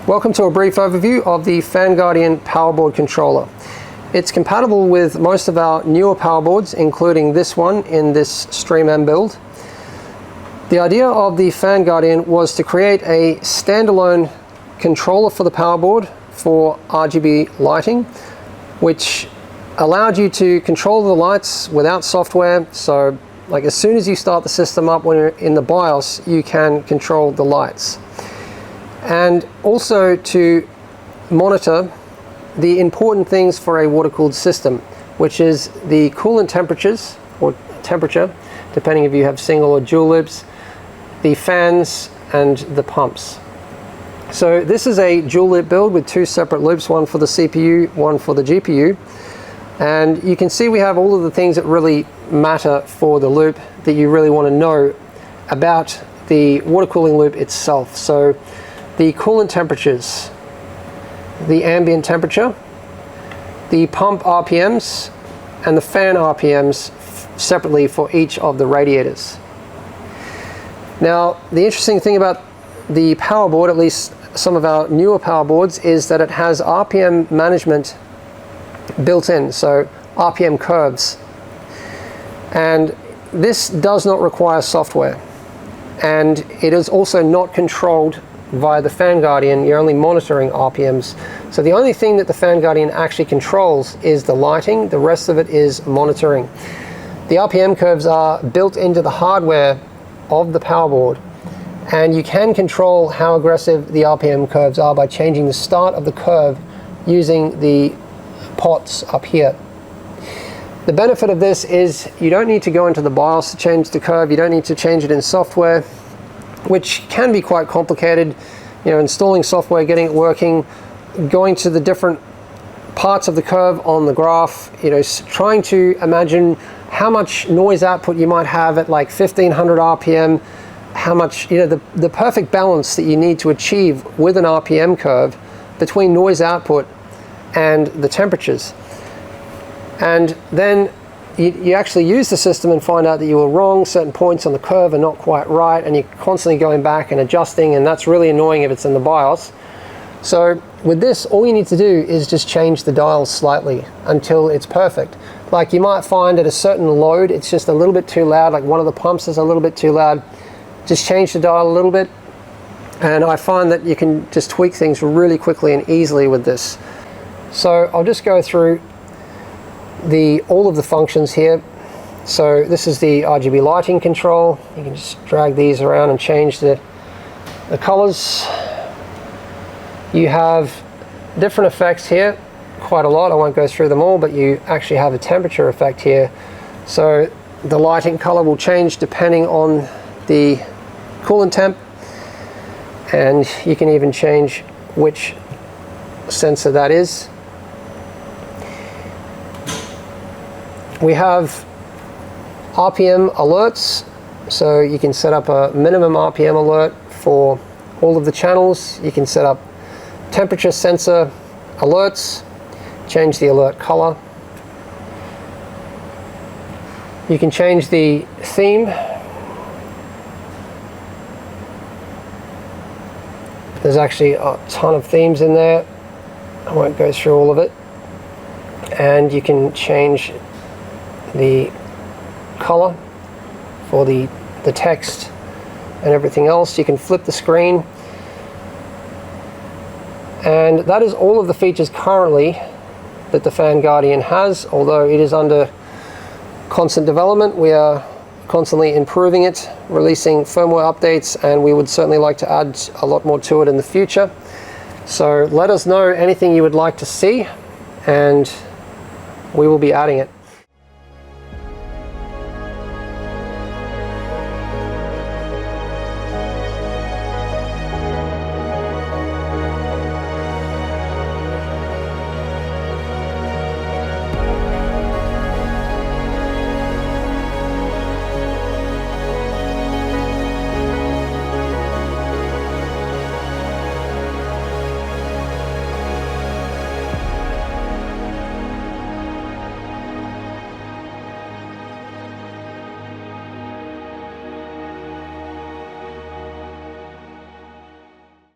Welcome to a brief overview of the FanGuardian PowerBoard Controller. It's compatible with most of our newer PowerBoards, including this one in this Stream M build. The idea of the FanGuardian was to create a standalone controller for the PowerBoard for RGB lighting, which allowed you to control the lights without software. So like as soon as you start the system up, when you're in the BIOS, you can control the lights. And also to monitor the important things for a water-cooled system, which is the coolant temperatures, or temperature, depending if you have single or dual loops, the fans, and the pumps. So this is a dual loop build with two separate loops, one for the CPU, one for the GPU. And you can see we have all of the things that really matter for the loop that you really want to know about the water cooling loop itself. So the coolant temperatures, the ambient temperature, the pump RPMs, and the fan RPMs separately for each of the radiators. Now, the interesting thing about the PowerBoard, at least some of our newer PowerBoards, is that it has RPM management built in, so RPM curves. And this does not require software. And it is also not controlled via the FanGuardian. You're only monitoring RPMs. So the only thing that the FanGuardian actually controls is the lighting. The rest of it is monitoring. The RPM curves are built into the hardware of the PowerBoard, and you can control how aggressive the RPM curves are by changing the start of the curve using the pots up here. The benefit of this is you don't need to go into the BIOS to change the curve. You don't need to change it in software, which can be quite complicated. You know, installing software, getting it working, going to the different parts of the curve on the graph, you know, trying to imagine how much noise output you might have at like 1500 RPM, how much, you know, the perfect balance that you need to achieve with an RPM curve between noise output and the temperatures. And then you actually use the system and find out that you were wrong, certain points on the curve are not quite right, and you're constantly going back and adjusting, and that's really annoying if it's in the BIOS. So with this, all you need to do is just change the dials slightly until it's perfect. Like you might find at a certain load, it's just a little bit too loud, like one of the pumps is a little bit too loud. Just change the dial a little bit, and I find that you can just tweak things really quickly and easily with this. So I'll just go through all of the functions here. So this is the RGB lighting control. You can just drag these around and change the colors. You have different effects here, quite a lot. I won't go through them all, but you actually have a temperature effect here. So the lighting color will change depending on the coolant temp, and you can even change which sensor that is. We have RPM alerts, so you can set up a minimum RPM alert for all of the channels. You can set up temperature sensor alerts, change the alert color. You can change the theme. There's actually a ton of themes in there. I won't go through all of it. And you can change the color for the text and everything else. You can flip the screen. And that is all of the features currently that the FanGuardian has, although it is under constant development. We are constantly improving it, releasing firmware updates, and we would certainly like to add a lot more to it in the future. So let us know anything you would like to see, and we will be adding it.